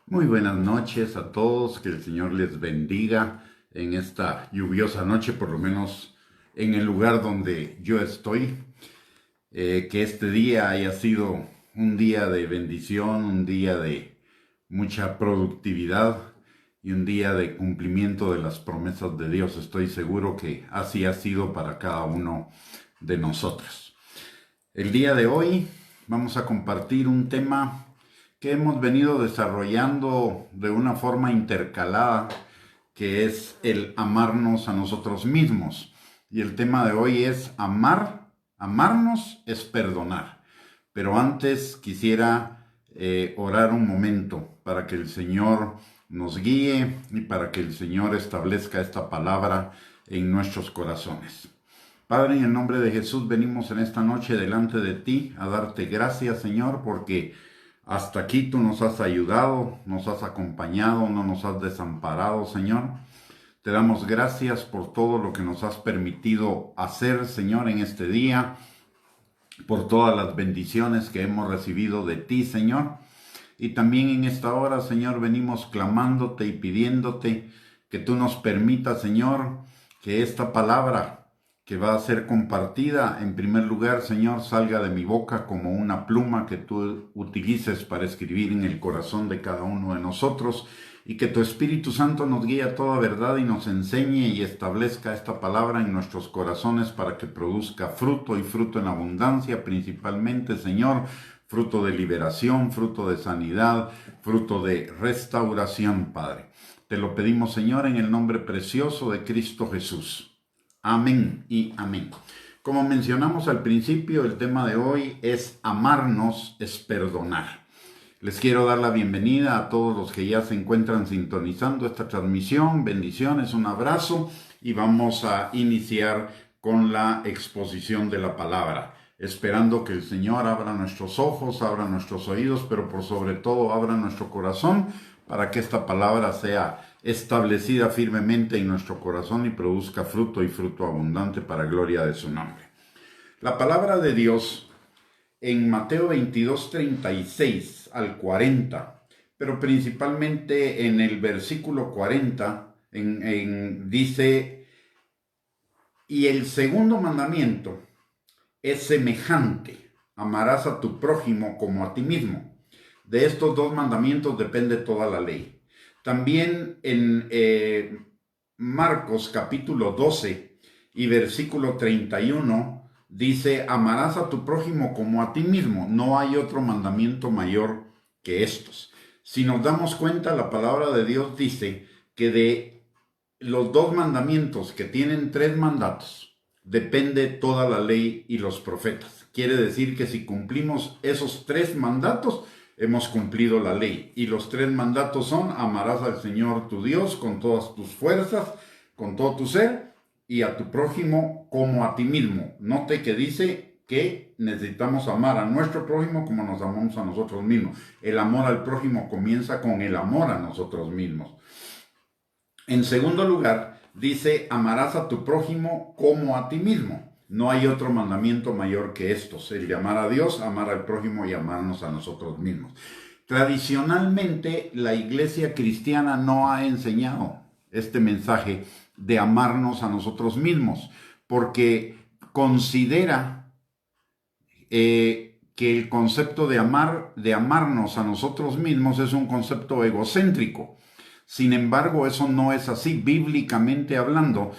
Muy buenas noches a todos, que el Señor les bendiga en esta lluviosa noche, por lo menos en el lugar donde yo estoy. Que este día haya sido un día de bendición, un día de mucha productividad y un día de cumplimiento de las promesas de Dios. Estoy seguro que así ha sido para cada uno de nosotros. El día de hoy vamos a compartir un tema que hemos venido desarrollando de una forma intercalada, que es el amarnos a nosotros mismos. Y el tema de hoy es amarnos es perdonar. Pero antes quisiera orar un momento para que el Señor nos guíe y para que el Señor establezca esta palabra en nuestros corazones. Padre, en el nombre de Jesús venimos en esta noche delante de ti a darte gracias, Señor, porque hasta aquí tú nos has ayudado, nos has acompañado, no nos has desamparado, Señor. Te damos gracias por todo lo que nos has permitido hacer, Señor, en este día, por todas las bendiciones que hemos recibido de ti, Señor. Y también en esta hora, Señor, venimos clamándote y pidiéndote que tú nos permitas, Señor, que esta palabra que va a ser compartida, en primer lugar, Señor, salga de mi boca como una pluma que tú utilices para escribir en el corazón de cada uno de nosotros, y que tu Espíritu Santo nos guíe a toda verdad y nos enseñe y establezca esta palabra en nuestros corazones para que produzca fruto y fruto en abundancia, principalmente, Señor, fruto de liberación, fruto de sanidad, fruto de restauración, Padre. Te lo pedimos, Señor, en el nombre precioso de Cristo Jesús. Amén y amén. Como mencionamos al principio, el tema de hoy es amarnos es perdonar. Les quiero dar la bienvenida a todos los que ya se encuentran sintonizando esta transmisión. Bendiciones, un abrazo y vamos a iniciar con la exposición de la palabra, esperando que el Señor abra nuestros ojos, abra nuestros oídos, pero por sobre todo abra nuestro corazón para que esta palabra sea establecida firmemente en nuestro corazón y produzca fruto y fruto abundante para gloria de su nombre. La palabra de Dios en Mateo 22, 36 al 40, pero principalmente en el versículo 40, dice: y el segundo mandamiento es semejante: amarás a tu prójimo como a ti mismo. De estos dos mandamientos depende toda la ley. También en Marcos capítulo 12 y versículo 31 dice: amarás a tu prójimo como a ti mismo. No hay otro mandamiento mayor que estos. Si nos damos cuenta, la palabra de Dios dice que de los dos mandamientos, que tienen tres mandatos, depende toda la ley y los profetas. Quiere decir que si cumplimos esos tres mandatos, hemos cumplido la ley. Y los tres mandatos son: amarás al Señor tu Dios con todas tus fuerzas, con todo tu ser, y a tu prójimo como a ti mismo. Note que dice que necesitamos amar a nuestro prójimo como nos amamos a nosotros mismos. El amor al prójimo comienza con el amor a nosotros mismos. En segundo lugar, dice: amarás a tu prójimo como a ti mismo. No hay otro mandamiento mayor que estos: el de amar a Dios, amar al prójimo y amarnos a nosotros mismos. Tradicionalmente, la iglesia cristiana no ha enseñado este mensaje de amarnos a nosotros mismos, porque considera que el concepto de amarnos a nosotros mismos es un concepto egocéntrico. Sin embargo, eso no es así. Bíblicamente hablando,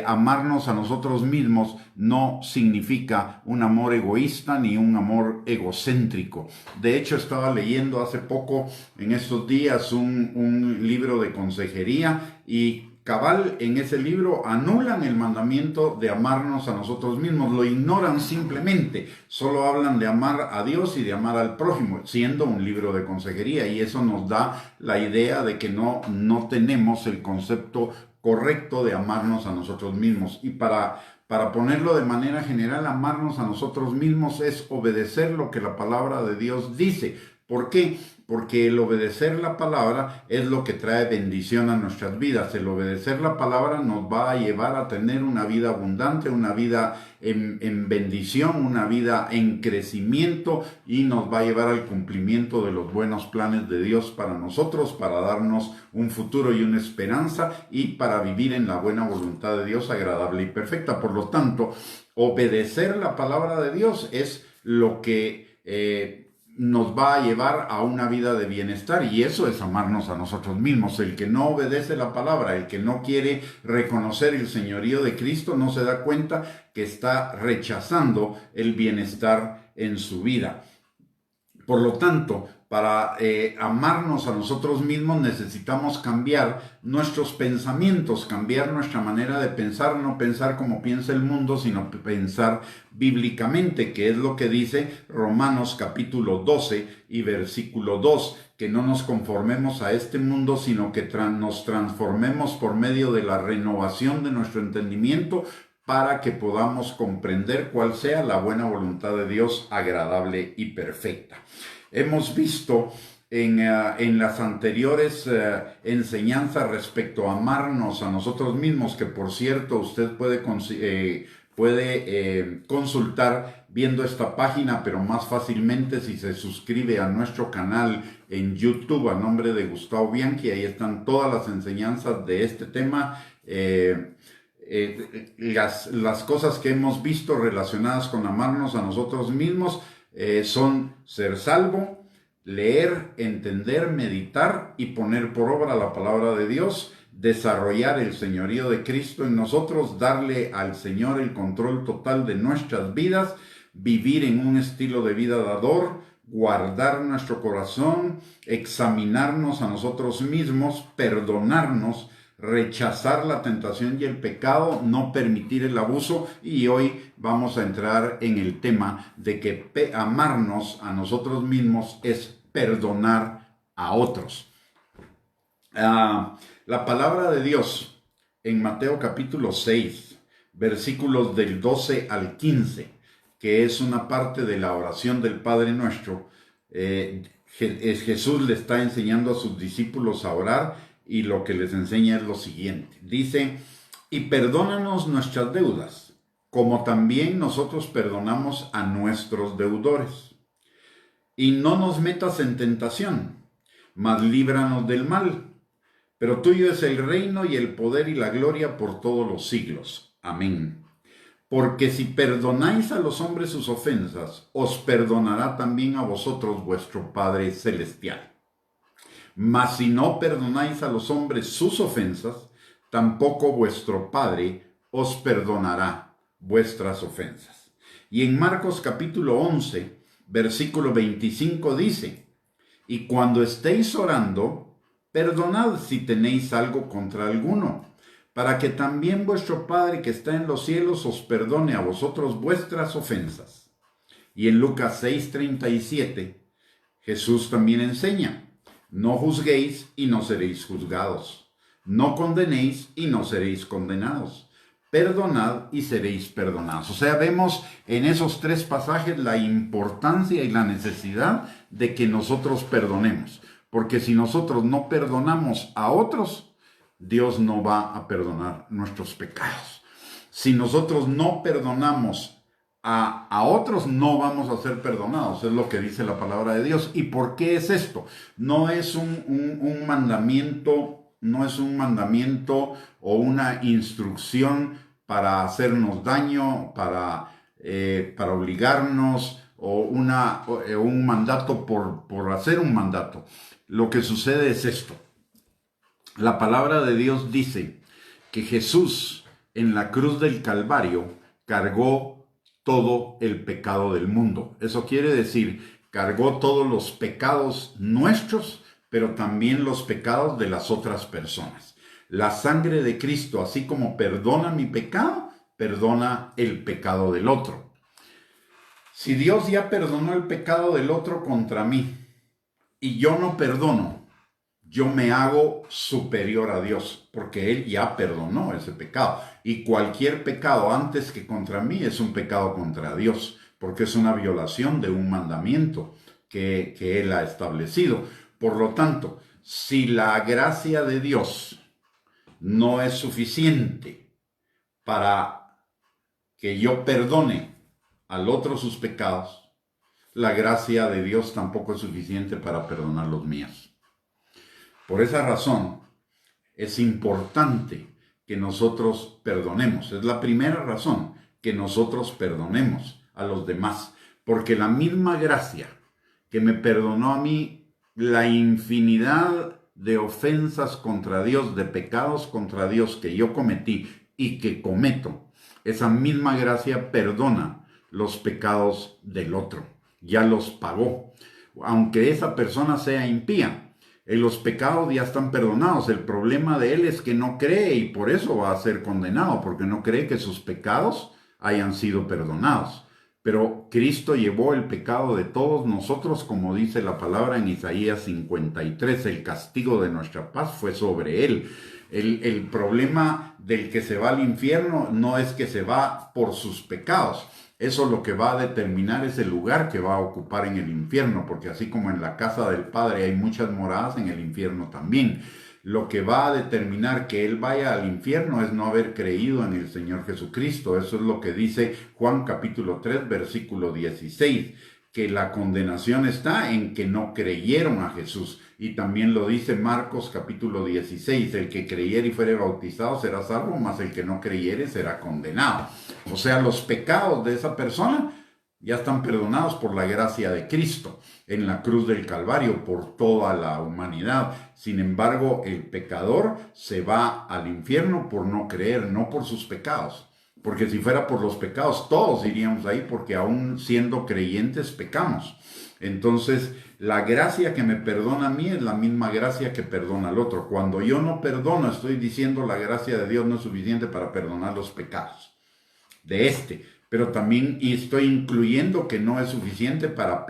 amarnos a nosotros mismos no significa un amor egoísta ni un amor egocéntrico. De hecho, estaba leyendo hace poco, en estos días, un libro de consejería, y cabal, en ese libro anulan el mandamiento de amarnos a nosotros mismos, lo ignoran simplemente, solo hablan de amar a Dios y de amar al prójimo, siendo un libro de consejería, y eso nos da la idea de que no tenemos el concepto correcto de amarnos a nosotros mismos. Y para ponerlo de manera general, amarnos a nosotros mismos es obedecer lo que la palabra de Dios dice. ¿Por qué? porque el obedecer la palabra es lo que trae bendición a nuestras vidas. El obedecer la palabra nos va a llevar a tener una vida abundante, una vida en bendición, una vida en crecimiento, y nos va a llevar al cumplimiento de los buenos planes de Dios para nosotros, para darnos un futuro y una esperanza, y para vivir en la buena voluntad de Dios, agradable y perfecta. Por lo tanto, obedecer la palabra de Dios es lo que nos va a llevar a una vida de bienestar, y eso es amarnos a nosotros mismos. El que no obedece la palabra, el que no quiere reconocer el señorío de Cristo, no se da cuenta que está rechazando el bienestar en su vida. Por lo tanto, para amarnos a nosotros mismos necesitamos cambiar nuestros pensamientos, cambiar nuestra manera de pensar, no pensar como piensa el mundo, sino pensar bíblicamente, que es lo que dice Romanos capítulo 12 y versículo 2, que no nos conformemos a este mundo, sino que nos transformemos por medio de la renovación de nuestro entendimiento, para que podamos comprender cuál sea la buena voluntad de Dios, agradable y perfecta. Hemos visto en las anteriores enseñanzas respecto a amarnos a nosotros mismos, que por cierto usted puede consultar viendo esta página, pero más fácilmente si se suscribe a nuestro canal en YouTube a nombre de Gustavo Bianchi. Ahí están todas las enseñanzas de este tema. Las cosas que hemos visto relacionadas con amarnos a nosotros mismos son ser salvo, leer, entender, meditar y poner por obra la palabra de Dios, desarrollar el señorío de Cristo en nosotros, darle al Señor el control total de nuestras vidas, vivir en un estilo de vida dador, guardar nuestro corazón, examinarnos a nosotros mismos, perdonarnos, rechazar la tentación y el pecado, no permitir el abuso. Y hoy vamos a entrar en el tema de que amarnos a nosotros mismos es perdonar a otros. La palabra de Dios en Mateo capítulo 6, versículos del 12 al 15, que es una parte de la oración del Padre Nuestro. Jesús le está enseñando a sus discípulos a orar, y lo que les enseña es lo siguiente. Dice: y perdónanos nuestras deudas, como también nosotros perdonamos a nuestros deudores. Y no nos metas en tentación, mas líbranos del mal. Pero tuyo es el reino y el poder y la gloria por todos los siglos. Amén. Porque si perdonáis a los hombres sus ofensas, os perdonará también a vosotros vuestro Padre Celestial. Mas si no perdonáis a los hombres sus ofensas, tampoco vuestro Padre os perdonará vuestras ofensas. Y en Marcos capítulo 11, versículo 25 dice: y cuando estéis orando, perdonad si tenéis algo contra alguno, para que también vuestro Padre que está en los cielos os perdone a vosotros vuestras ofensas. Y en Lucas 6:37, Jesús también enseña: no juzguéis y no seréis juzgados. No condenéis y no seréis condenados. Perdonad y seréis perdonados. O sea, vemos en esos tres pasajes la importancia y la necesidad de que nosotros perdonemos. Porque si nosotros no perdonamos a otros, Dios no va a perdonar nuestros pecados. Si nosotros no perdonamos a otros, no vamos a ser perdonados, es lo que dice la palabra de Dios. ¿Y por qué es esto? No es un mandamiento, no es un mandamiento o una instrucción para hacernos daño, para obligarnos, o un mandato por hacer un mandato. Lo que sucede es esto: la palabra de Dios dice que Jesús en la cruz del Calvario cargó todo el pecado del mundo. Eso quiere decir, cargó todos los pecados nuestros, pero también los pecados de las otras personas. La sangre de Cristo, así como perdona mi pecado, perdona el pecado del otro. Si Dios ya perdonó el pecado del otro contra mí y yo no perdono, yo me hago superior a Dios, porque Él ya perdonó ese pecado. Y cualquier pecado antes que contra mí es un pecado contra Dios, porque es una violación de un mandamiento que Él ha establecido. Por lo tanto, si la gracia de Dios no es suficiente para que yo perdone al otro sus pecados, la gracia de Dios tampoco es suficiente para perdonar los míos. Por esa razón, es importante que nosotros perdonemos. Es la primera razón, que nosotros perdonemos a los demás. Porque la misma gracia que me perdonó a mí la infinidad de ofensas contra Dios, de pecados contra Dios que yo cometí y que cometo, esa misma gracia perdona los pecados del otro. Ya los pagó. Aunque esa persona sea impía, los pecados ya están perdonados. El problema de él es que no cree y por eso va a ser condenado, porque no cree que sus pecados hayan sido perdonados. Pero Cristo llevó el pecado de todos nosotros, como dice la palabra en Isaías 53, el castigo de nuestra paz fue sobre él. El problema del que se va al infierno no es que se va por sus pecados. Eso lo que va a determinar es el lugar que va a ocupar en el infierno, porque así como en la casa del Padre hay muchas moradas, en el infierno también. Lo que va a determinar que él vaya al infierno es no haber creído en el Señor Jesucristo. Eso es lo que dice Juan capítulo 3, versículo 16, que la condenación está en que no creyeron a Jesús. Y también lo dice Marcos capítulo 16, el que creyere y fuere bautizado será salvo, mas el que no creyere será condenado. O sea, los pecados de esa persona ya están perdonados por la gracia de Cristo en la cruz del Calvario por toda la humanidad. Sin embargo, el pecador se va al infierno por no creer, no por sus pecados. Porque si fuera por los pecados, todos iríamos ahí, porque aún siendo creyentes pecamos. Entonces, la gracia que me perdona a mí es la misma gracia que perdona al otro. Cuando yo no perdono, estoy diciendo la gracia de Dios no es suficiente para perdonar los pecados de este. Pero también estoy incluyendo que no es suficiente para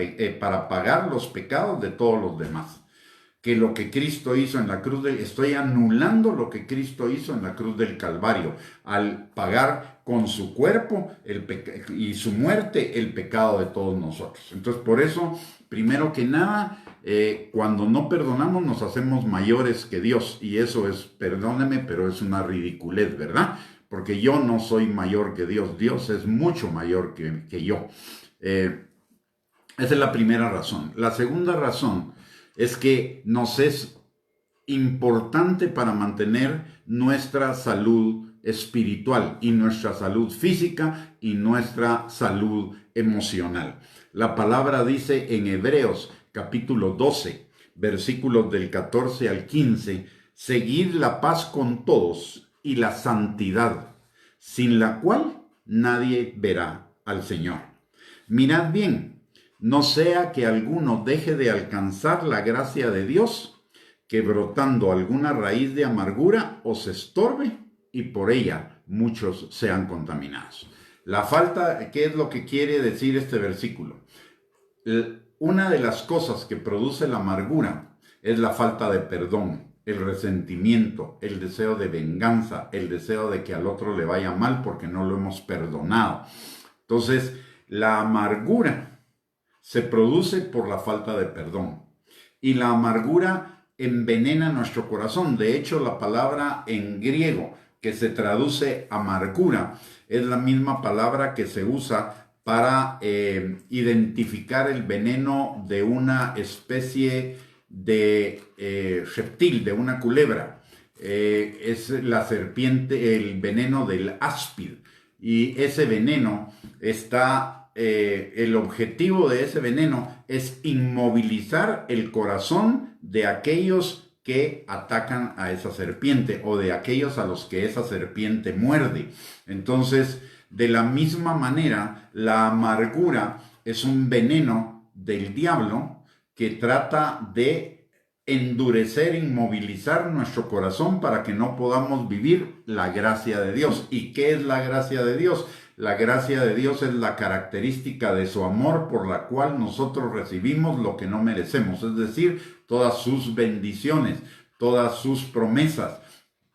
pagar los pecados de todos los demás. Que lo que Cristo hizo en la cruz, estoy anulando lo que Cristo hizo en la cruz del Calvario, al pagar con su cuerpo y su muerte el pecado de todos nosotros. Entonces, por eso, primero que nada, cuando no perdonamos nos hacemos mayores que Dios. Y eso es, perdóneme, pero es una ridiculez, ¿verdad? Porque yo no soy mayor que Dios. Dios es mucho mayor que yo. Esa es la primera razón. La segunda razón es que nos es importante para mantener nuestra salud espiritual y nuestra salud física y nuestra salud emocional. La palabra dice en Hebreos capítulo 12, versículos del 14 al 15, seguid la paz con todos y la santidad, sin la cual nadie verá al Señor. Mirad bien, no sea que alguno deje de alcanzar la gracia de Dios, que brotando alguna raíz de amargura os estorbe y por ella muchos sean contaminados. La falta, ¿qué es lo que quiere decir este versículo? Una de las cosas que produce la amargura es la falta de perdón, el resentimiento, el deseo de venganza, el deseo de que al otro le vaya mal porque no lo hemos perdonado. Entonces, la amargura se produce por la falta de perdón. Y la amargura envenena nuestro corazón. De hecho, la palabra en griego que se traduce amargura es la misma palabra que se usa para identificar el veneno de una especie de reptil, de una culebra. Es la serpiente, el veneno del áspid. Y ese veneno está, el objetivo de ese veneno es inmovilizar el corazón de aquellos que atacan a esa serpiente o de aquellos a los que esa serpiente muerde. Entonces, de la misma manera, la amargura es un veneno del diablo que trata de endurecer, inmovilizar nuestro corazón para que no podamos vivir la gracia de Dios. ¿Y qué es la gracia de Dios? La gracia de Dios es la característica de su amor por la cual nosotros recibimos lo que no merecemos, es decir, todas sus bendiciones, todas sus promesas,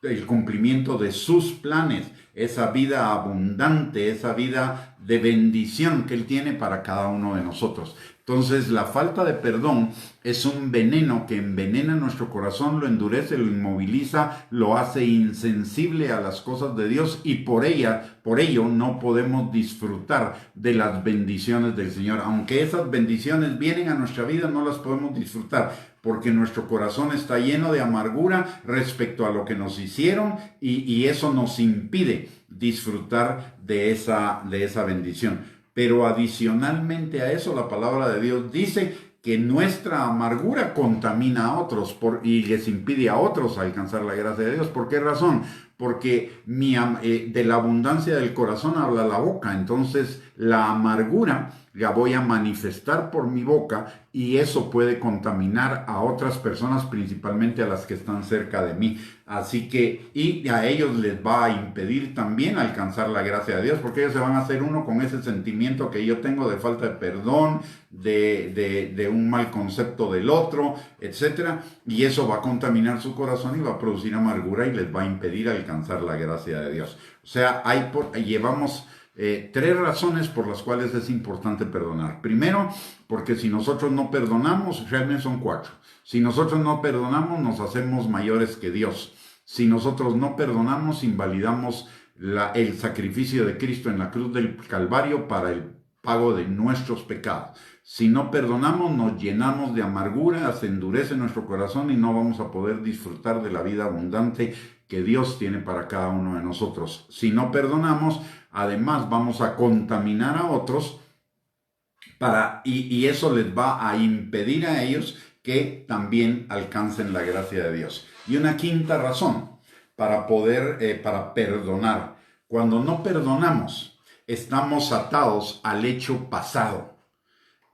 el cumplimiento de sus planes, esa vida abundante, esa vida de bendición que Él tiene para cada uno de nosotros. Entonces, la falta de perdón es un veneno que envenena nuestro corazón, lo endurece, lo inmoviliza, lo hace insensible a las cosas de Dios y por ello no podemos disfrutar de las bendiciones del Señor. Aunque esas bendiciones vienen a nuestra vida, no las podemos disfrutar porque nuestro corazón está lleno de amargura respecto a lo que nos hicieron y eso nos impide disfrutar de esa bendición. Pero adicionalmente a eso, la palabra de Dios dice que nuestra amargura contamina a otros y les impide a otros alcanzar la gracia de Dios. ¿Por qué razón? Porque de la abundancia del corazón habla la boca. Entonces, la amargura la voy a manifestar por mi boca y eso puede contaminar a otras personas, principalmente a las que están cerca de mí. Así que, y a ellos les va a impedir también alcanzar la gracia de Dios, porque ellos se van a hacer uno con ese sentimiento que yo tengo de falta de perdón, de un mal concepto del otro, etc. Y eso va a contaminar su corazón y va a producir amargura y les va a impedir alcanzar la gracia de Dios. O sea, llevamos 3 razones por las cuales es importante perdonar. Primero, porque si nosotros no perdonamos, realmente son 4. Si nosotros no perdonamos, nos hacemos mayores que Dios. Si nosotros no perdonamos, invalidamos el sacrificio de Cristo en la cruz del Calvario para el pago de nuestros pecados. Si no perdonamos, nos llenamos de amargura, se endurece nuestro corazón y no vamos a poder disfrutar de la vida abundante que Dios tiene para cada uno de nosotros. Si no perdonamos, además vamos a contaminar a otros y eso les va a impedir a ellos que también alcancen la gracia de Dios. Y una quinta razón para perdonar. Cuando no perdonamos, estamos atados al hecho pasado.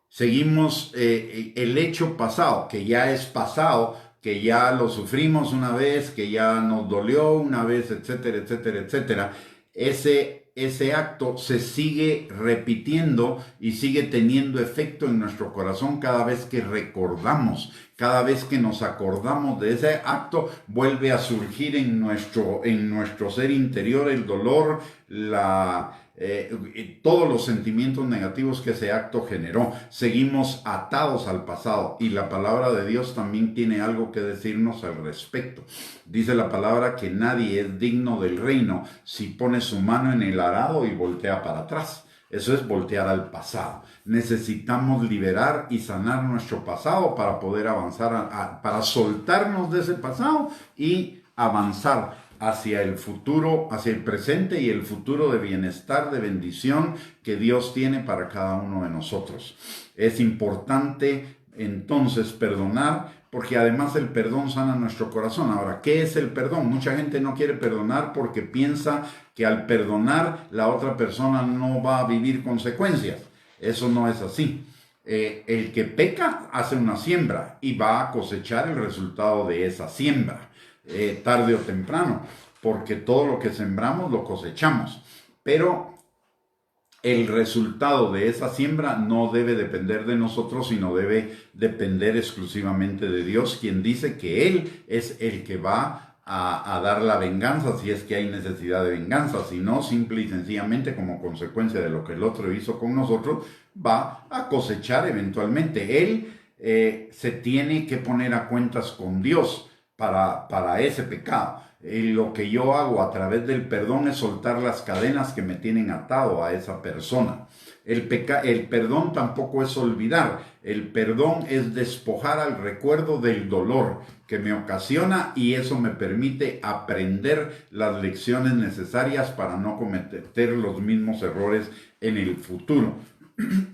Seguimos el hecho pasado, que ya es pasado, que ya lo sufrimos una vez, que ya nos dolió una vez, etcétera, etcétera, etcétera. Ese acto se sigue repitiendo y sigue teniendo efecto en nuestro corazón cada vez que recordamos, cada vez que nos acordamos de ese acto, vuelve a surgir en nuestro ser interior el dolor, todos los sentimientos negativos que ese acto generó. Seguimos atados al pasado y la palabra de Dios también tiene algo que decirnos al respecto. Dice la palabra que nadie es digno del reino si pone su mano en el arado y voltea para atrás. Eso es voltear al pasado. Necesitamos liberar y sanar nuestro pasado para poder avanzar, para soltarnos de ese pasado y avanzar hacia el futuro, hacia el presente y el futuro de bienestar, de bendición que Dios tiene para cada uno de nosotros. Es importante entonces perdonar, porque además el perdón sana nuestro corazón. Ahora, ¿qué es el perdón? Mucha gente no quiere perdonar porque piensa que al perdonar la otra persona no va a vivir consecuencias. Eso no es así. El que peca hace una siembra y va a cosechar el resultado de esa siembra. Tarde o temprano, porque todo lo que sembramos lo cosechamos, pero el resultado de esa siembra no debe depender de nosotros, sino debe depender exclusivamente de Dios, quien dice que Él es el que va a dar la venganza si es que hay necesidad de venganza, si no, simple y sencillamente como consecuencia de lo que el otro hizo con nosotros, va a cosechar eventualmente. Él se tiene que poner a cuentas con Dios para ese pecado. Lo que yo hago a través del perdón es soltar las cadenas que me tienen atado a esa persona. El perdón tampoco es olvidar. El perdón es despojar al recuerdo del dolor que me ocasiona y eso me permite aprender las lecciones necesarias para no cometer los mismos errores en el futuro.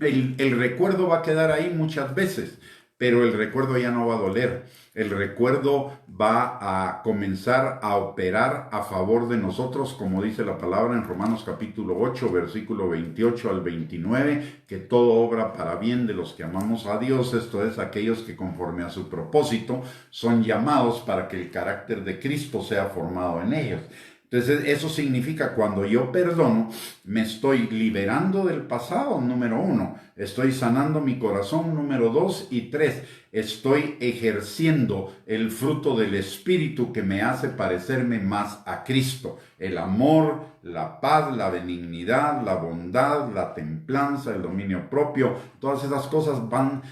El recuerdo va a quedar ahí muchas veces, pero el recuerdo ya no va a doler. El recuerdo va a comenzar a operar a favor de nosotros, como dice la palabra en Romanos capítulo 8, versículo 28 al 29, que todo obra para bien de los que amamos a Dios, esto es, aquellos que conforme a su propósito son llamados para que el carácter de Cristo sea formado en ellos. Entonces, eso significa cuando yo perdono, me estoy liberando del pasado, número 1. Estoy sanando mi corazón, número 2 y 3. estoy ejerciendo el fruto del Espíritu que me hace parecerme más a Cristo. El amor, la paz, la benignidad, la bondad, la templanza, el dominio propio, todas esas cosas van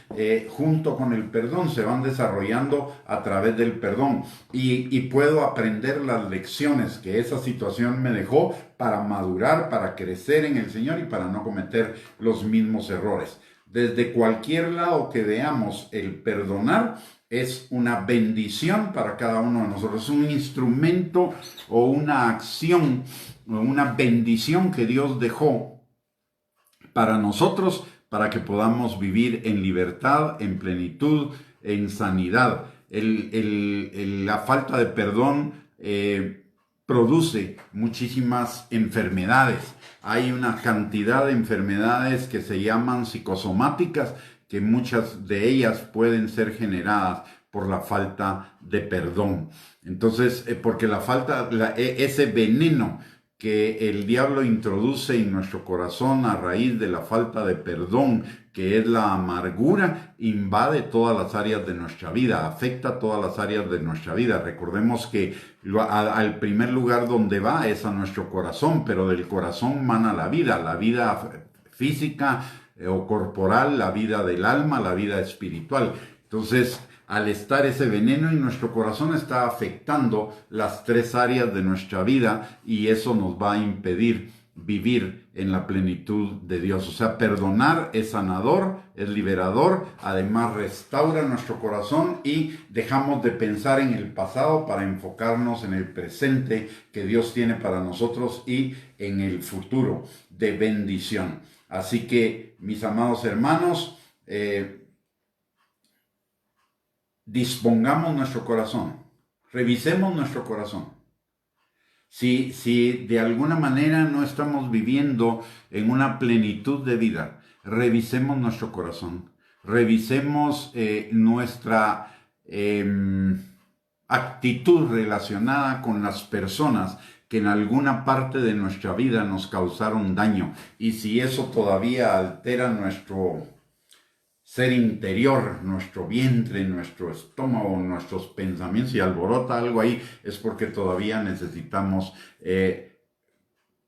junto con el perdón, se van desarrollando a través del perdón. Y puedo aprender las lecciones que esa situación me dejó para madurar, para crecer en el Señor y para no cometer los mismos errores. Desde cualquier lado que veamos, el perdonar es una bendición para cada uno de nosotros. Es un instrumento o una acción o una bendición que Dios dejó para nosotros, para que podamos vivir en libertad, en plenitud, en sanidad. La falta de perdón produce muchísimas enfermedades. Hay una cantidad de enfermedades que se llaman psicosomáticas, que muchas de ellas pueden ser generadas por la falta de perdón. Entonces, porque ese veneno que el diablo introduce en nuestro corazón a raíz de la falta de perdón, que es la amargura, invade todas las áreas de nuestra vida, afecta todas las áreas de nuestra vida. Recordemos que al primer lugar donde va es a nuestro corazón, pero del corazón mana la vida física o corporal, la vida del alma, la vida espiritual. Entonces, al estar ese veneno en nuestro corazón, está afectando las tres áreas de nuestra vida y eso nos va a impedir vivir en la plenitud de Dios. O sea, perdonar es sanador, es liberador, además restaura nuestro corazón y dejamos de pensar en el pasado para enfocarnos en el presente que Dios tiene para nosotros y en el futuro de bendición. Así que, mis amados hermanos, dispongamos nuestro corazón, revisemos nuestro corazón. Si de alguna manera no estamos viviendo en una plenitud de vida, revisemos nuestro corazón, revisemos nuestra actitud relacionada con las personas que en alguna parte de nuestra vida nos causaron daño. Y si eso todavía altera nuestro ser interior, nuestro vientre, nuestro estómago, nuestros pensamientos, y alborota algo ahí, es porque todavía necesitamos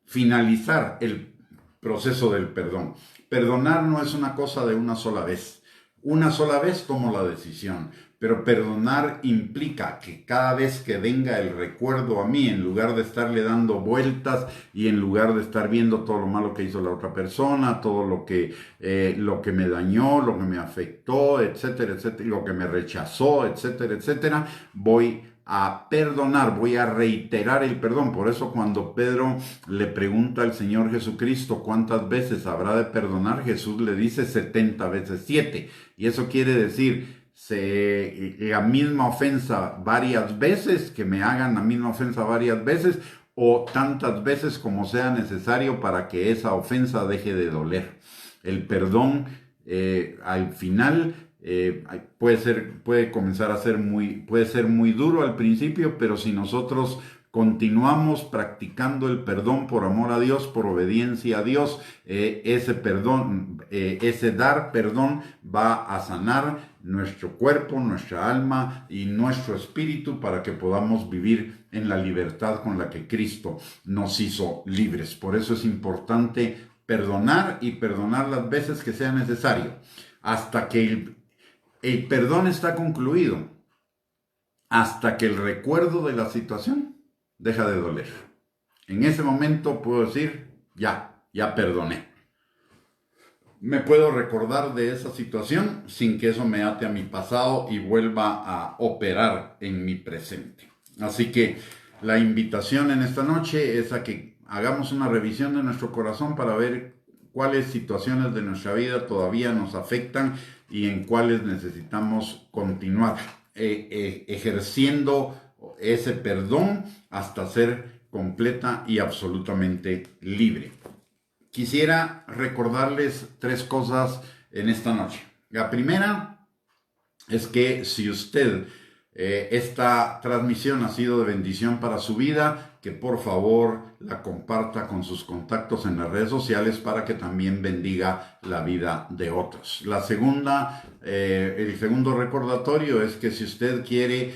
finalizar el proceso del perdón. Perdonar no es una cosa de una sola vez. Una sola vez tomo la decisión, pero perdonar implica que cada vez que venga el recuerdo a mí, en lugar de estarle dando vueltas y en lugar de estar viendo todo lo malo que hizo la otra persona, todo lo que me dañó, lo que me afectó, etcétera, etcétera, lo que me rechazó, etcétera, etcétera, voy a perdonar, voy a reiterar el perdón. Por eso cuando Pedro le pregunta al Señor Jesucristo cuántas veces habrá de perdonar, Jesús le dice 70 veces 7. Y eso quiere decir la misma ofensa varias veces, que me hagan la misma ofensa varias veces, o tantas veces como sea necesario para que esa ofensa deje de doler. El perdón al final puede comenzar a ser puede ser muy duro al principio, pero si nosotros continuamos practicando el perdón por amor a Dios, por obediencia a Dios, ese dar perdón va a sanar nuestro cuerpo, nuestra alma y nuestro espíritu para que podamos vivir en la libertad con la que Cristo nos hizo libres. Por eso es importante perdonar y perdonar las veces que sea necesario, hasta que el perdón está concluido, hasta que el recuerdo de la situación deja de doler. En ese momento puedo decir, ya perdoné. Me puedo recordar de esa situación sin que eso me ate a mi pasado y vuelva a operar en mi presente. Así que la invitación en esta noche es a que hagamos una revisión de nuestro corazón para ver cuáles situaciones de nuestra vida todavía nos afectan y en cuáles necesitamos continuar ejerciendo ese perdón hasta ser completa y absolutamente libre. Quisiera recordarles 3 cosas en esta noche. La primera es que si usted esta transmisión ha sido de bendición para su vida, que por favor la comparta con sus contactos en las redes sociales para que también bendiga la vida de otros. El segundo recordatorio es que si usted quiere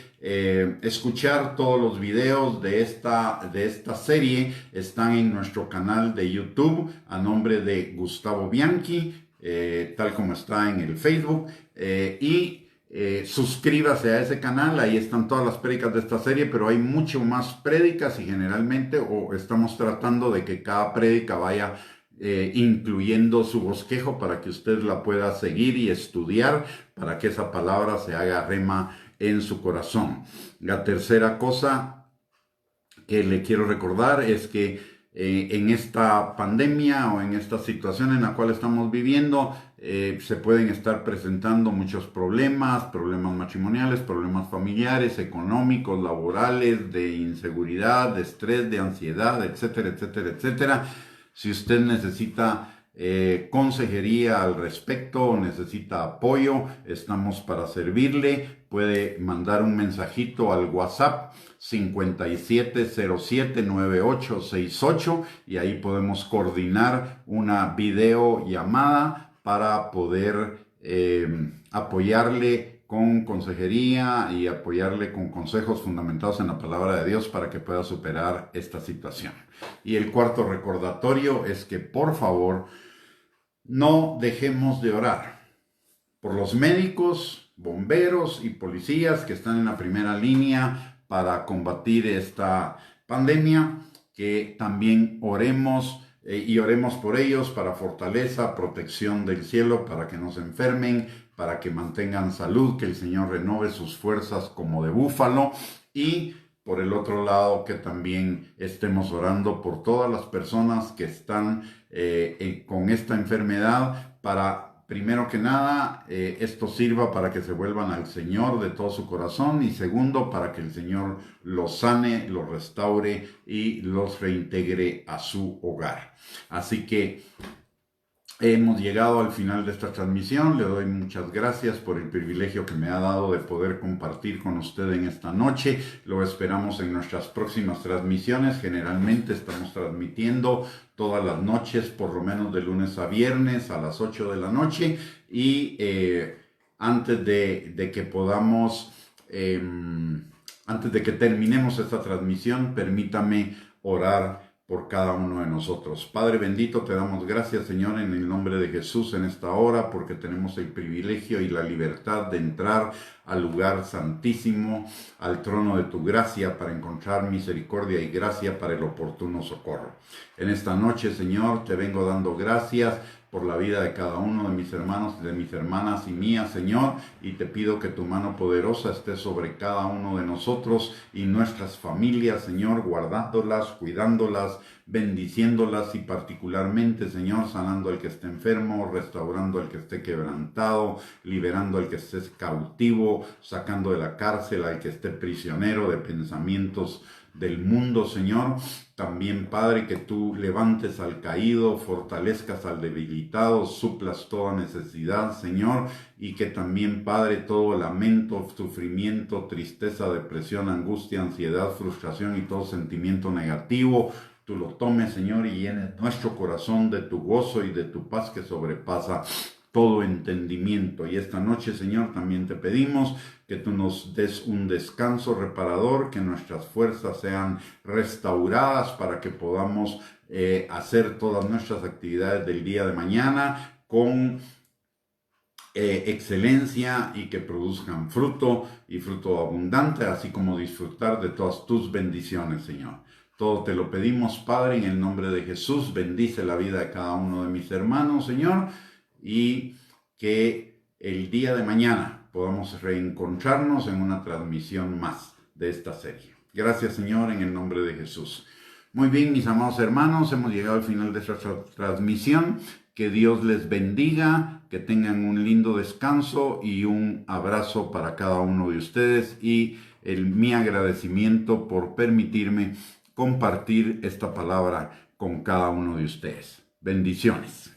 escuchar todos los videos de esta serie, están en nuestro canal de YouTube a nombre de Gustavo Bianchi, tal como está en el Facebook, suscríbase a ese canal, ahí están todas las prédicas de esta serie, pero hay mucho más prédicas y generalmente estamos tratando de que cada prédica vaya incluyendo su bosquejo para que usted la pueda seguir y estudiar, para que esa palabra se haga rema en su corazón. La tercera cosa que le quiero recordar es que en esta pandemia o en esta situación en la cual estamos viviendo, se pueden estar presentando muchos problemas matrimoniales, problemas familiares, económicos, laborales, de inseguridad, de estrés, de ansiedad, etcétera, etcétera, etcétera. Si usted necesita consejería al respecto o necesita apoyo, estamos para servirle. Puede mandar un mensajito al WhatsApp 57079868 y ahí podemos coordinar una videollamada para poder apoyarle con consejería y apoyarle con consejos fundamentados en la palabra de Dios para que pueda superar esta situación. Y el cuarto recordatorio es que por favor no dejemos de orar por los médicos, bomberos y policías que están en la primera línea para combatir esta pandemia, que también oremos y oremos por ellos para fortaleza, protección del cielo, para que no se enfermen, para que mantengan salud, que el Señor renove sus fuerzas como de búfalo. Y por el otro lado, que también estemos orando por todas las personas que están con esta enfermedad, para primero que nada, esto sirva para que se vuelvan al Señor de todo su corazón, y segundo, para que el Señor los sane, los restaure y los reintegre a su hogar. Así que hemos llegado al final de esta transmisión. Le doy muchas gracias por el privilegio que me ha dado de poder compartir con usted en esta noche. Lo esperamos en nuestras próximas transmisiones. Generalmente estamos transmitiendo todas las noches, por lo menos de lunes a viernes a las 8 de la noche. Y antes de que terminemos esta transmisión, permítame orar por cada uno de nosotros. Padre bendito, te damos gracias, Señor, en el nombre de Jesús en esta hora, porque tenemos el privilegio y la libertad de entrar al lugar santísimo, al trono de tu gracia, para encontrar misericordia y gracia para el oportuno socorro. En esta noche, Señor, te vengo dando gracias por la vida de cada uno de mis hermanos y de mis hermanas y mía, Señor, y te pido que tu mano poderosa esté sobre cada uno de nosotros y nuestras familias, Señor, guardándolas, cuidándolas, bendiciéndolas y particularmente, Señor, sanando al que esté enfermo, restaurando al que esté quebrantado, liberando al que esté cautivo, sacando de la cárcel al que esté prisionero de pensamientos del mundo, Señor. También, Padre, que tú levantes al caído, fortalezcas al debilitado, suplas toda necesidad, Señor, y que también, Padre, todo lamento, sufrimiento, tristeza, depresión, angustia, ansiedad, frustración y todo sentimiento negativo, tú lo tomes, Señor, y llenes nuestro corazón de tu gozo y de tu paz que sobrepasa todo entendimiento. Y esta noche, Señor, también te pedimos que tú nos des un descanso reparador, que nuestras fuerzas sean restauradas para que podamos hacer todas nuestras actividades del día de mañana con excelencia y que produzcan fruto y fruto abundante, así como disfrutar de todas tus bendiciones, Señor. Todo te lo pedimos, Padre, en el nombre de Jesús. Bendice la vida de cada uno de mis hermanos, Señor, y que el día de mañana podamos reencontrarnos en una transmisión más de esta serie. Gracias, Señor, en el nombre de Jesús. Muy bien, mis amados hermanos, hemos llegado al final de esta transmisión. Que Dios les bendiga, que tengan un lindo descanso y un abrazo para cada uno de ustedes, y mi agradecimiento por permitirme compartir esta palabra con cada uno de ustedes. Bendiciones.